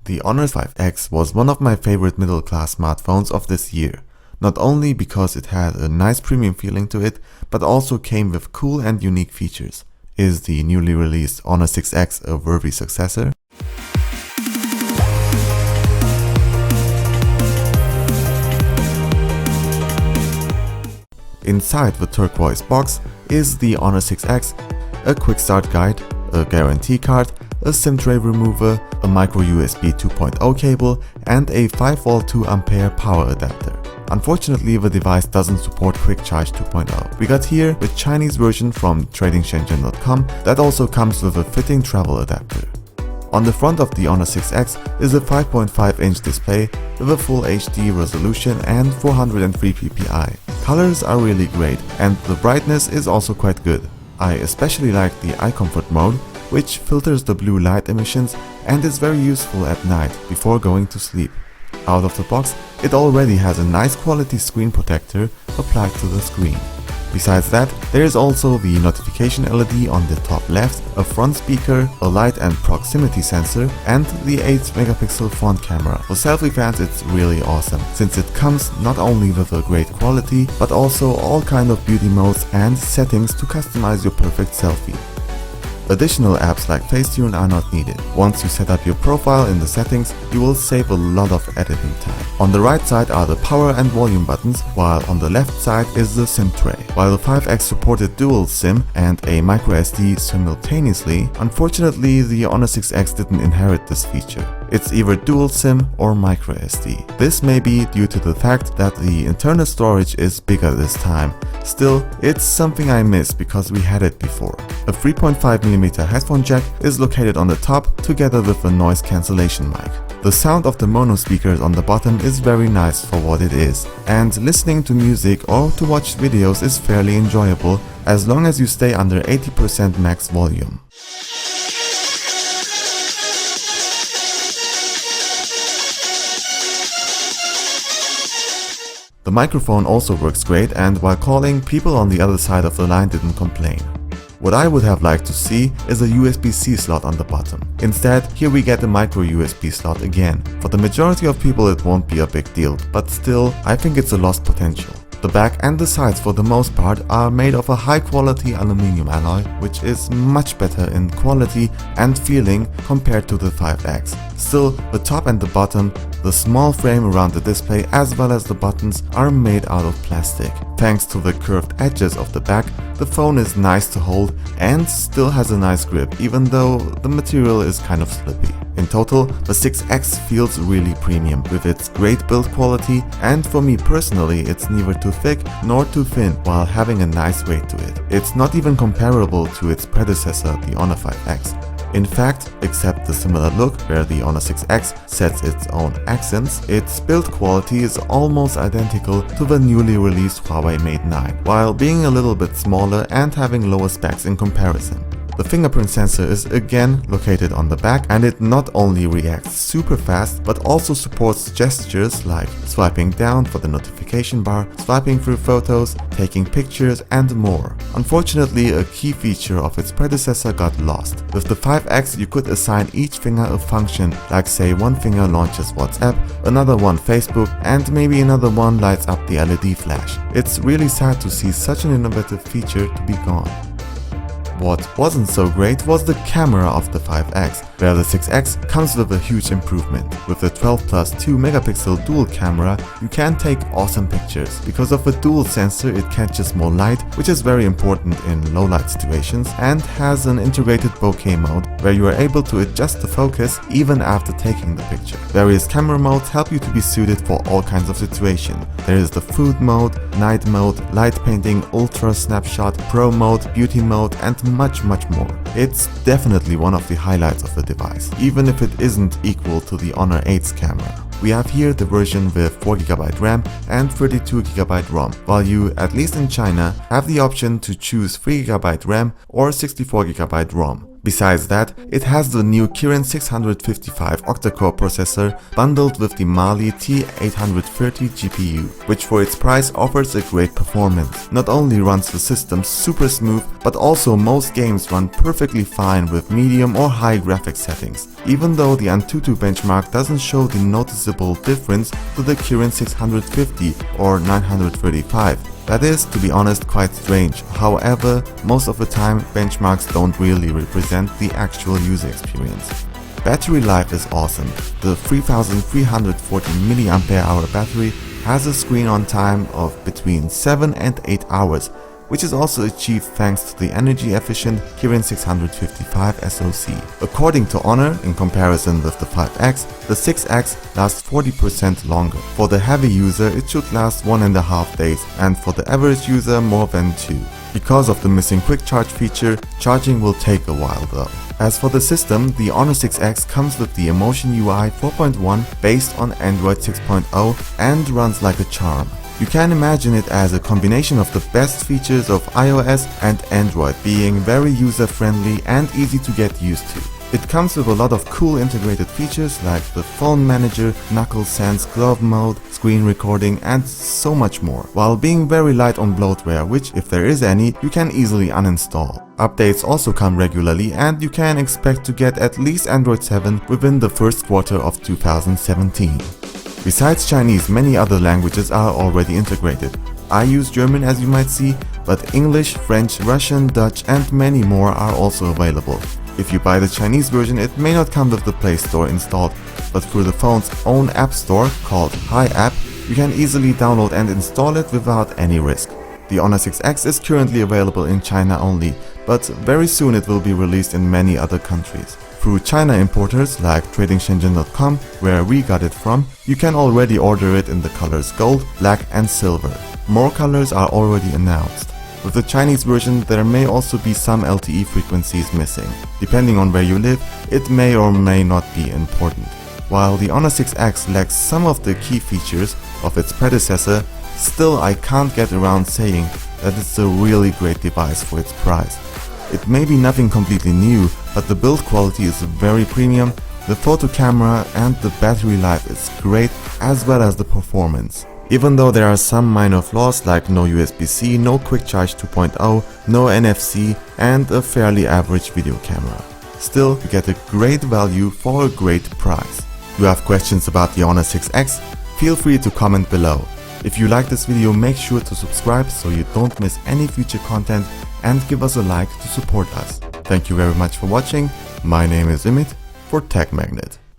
The Honor 5X was one of my favorite middle-class smartphones of this year, not only because it had a nice premium feeling to it, but also came with cool and unique features. Is the newly released Honor 6X a worthy successor? Inside the turquoise box is the Honor 6X, a quick start guide, a guarantee card, a SIM tray remover, a micro USB 2.0 cable, and a 5V 2A power adapter. Unfortunately, the device doesn't support Quick Charge 2.0. We got here the Chinese version from tradingshenzhen.com that also comes with a fitting travel adapter. On the front of the Honor 6X is a 5.5-inch display with a full HD resolution and 403 ppi. Colors are really great and the brightness is also quite good. I especially like the eye comfort mode, which filters the blue light emissions and is very useful at night before going to sleep. Out of the box, it already has a nice quality screen protector applied to the screen. Besides that, there is also the notification LED on the top left, a front speaker, a light and proximity sensor, and the 8-megapixel front camera. For selfie fans, it's really awesome, since it comes not only with a great quality, but also all kind of beauty modes and settings to customize your perfect selfie. Additional apps like Facetune are not needed. Once you set up your profile in the settings, you will save a lot of editing time. On the right side are the power and volume buttons, while on the left side is the SIM tray. While the 5X supported dual SIM and a microSD simultaneously, unfortunately the Honor 6X didn't inherit this feature. It's either dual SIM or microSD. This may be due to the fact that the internal storage is bigger this time. Still, it's something I miss because we had it before. A 3.5mm headphone jack is located on the top together with a noise cancellation mic. The sound of the mono speakers on the bottom is very nice for what it is, and listening to music or to watch videos is fairly enjoyable as long as you stay under 80% max volume. The microphone also works great, and while calling, people on the other side of the line didn't complain. What I would have liked to see is a USB-C slot on the bottom. Instead, here we get a micro USB slot again. For the majority of people it won't be a big deal, but still, I think it's a lost potential. The back and the sides for the most part are made of a high quality aluminum alloy, which is much better in quality and feeling compared to the 5X. Still, the top and the bottom, the small frame around the display as well as the buttons are made out of plastic. Thanks to the curved edges of the back, the phone is nice to hold and still has a nice grip, even though the material is kind of slippy. In total, the 6X feels really premium with its great build quality, and for me personally it's neither too thick nor too thin while having a nice weight to it. It's not even comparable to its predecessor, the Honor 5X. In fact, except the similar look where the Honor 6X sets its own accents, its build quality is almost identical to the newly released Huawei Mate 9, while being a little bit smaller and having lower specs in comparison. The fingerprint sensor is again located on the back, and it not only reacts super fast but also supports gestures like swiping down for the notification bar, swiping through photos, taking pictures and more. Unfortunately, a key feature of its predecessor got lost. With the 5X you could assign each finger a function, like say one finger launches WhatsApp, another one Facebook, and maybe another one lights up the LED flash. It's really sad to see such an innovative feature to be gone. What wasn't so great was the camera of the 5X, where the 6X comes with a huge improvement. With the 12+2-megapixel dual camera, you can take awesome pictures. Because of the dual sensor, it catches more light, which is very important in low light situations, and has an integrated bokeh mode, where you are able to adjust the focus even after taking the picture. Various camera modes help you to be suited for all kinds of situations. There is the food mode, night mode, light painting, ultra snapshot, pro mode, beauty mode, and much more. It's definitely one of the highlights of the device, even if it isn't equal to the Honor 8's camera. We have here the version with 4GB RAM and 32GB ROM, while you, at least in China, have the option to choose 3GB RAM or 64GB ROM. Besides that, it has the new Kirin 655 octa-core processor bundled with the Mali-T830 GPU, which for its price offers a great performance. Not only runs the system super smooth, but also most games run perfectly fine with medium or high graphics settings, even though the Antutu benchmark doesn't show the noticeable difference to the Kirin 650 or 935. That is, to be honest, quite strange. However, most of the time benchmarks don't really represent the actual user experience. Battery life is awesome. The 3340 mAh battery has a screen on time of between 7 and 8 hours, which is also achieved thanks to the energy-efficient Kirin 655 SoC. According to Honor, in comparison with the 5X, the 6X lasts 40% longer. For the heavy user, it should last 1.5 days, and for the average user, more than 2. Because of the missing quick charge feature, charging will take a while though. As for the system, the Honor 6X comes with the Emotion UI 4.1 based on Android 6.0 and runs like a charm. You can imagine it as a combination of the best features of iOS and Android, being very user-friendly and easy to get used to. It comes with a lot of cool integrated features like the phone manager, knuckle sense, glove mode, screen recording, and so much more, while being very light on bloatware, which, if there is any, you can easily uninstall. Updates also come regularly, and you can expect to get at least Android 7 within the first quarter of 2017. Besides Chinese, many other languages are already integrated. I use German, as you might see, but English, French, Russian, Dutch, and many more are also available. If you buy the Chinese version, it may not come with the Play Store installed, but through the phone's own app store called Hi App, you can easily download and install it without any risk. The Honor 6X is currently available in China only, but very soon it will be released in many other countries. Through China importers like tradingshenzhen.com, where we got it from, you can already order it in the colors gold, black and silver. More colors are already announced. With the Chinese version, there may also be some LTE frequencies missing. Depending on where you live, it may or may not be important. While the Honor 6X lacks some of the key features of its predecessor, still I can't get around saying that it's a really great device for its price. It may be nothing completely new, but the build quality is very premium, the photo camera and the battery life is great, as well as the performance. Even though there are some minor flaws like no USB-C, no quick charge 2.0, no NFC and a fairly average video camera. Still, you get a great value for a great price. You have questions about the Honor 6X? Feel free to comment below. If you like this video, make sure to subscribe so you don't miss any future content and give us a like to support us. Thank you very much for watching. My name is Ümit for TechMagnet.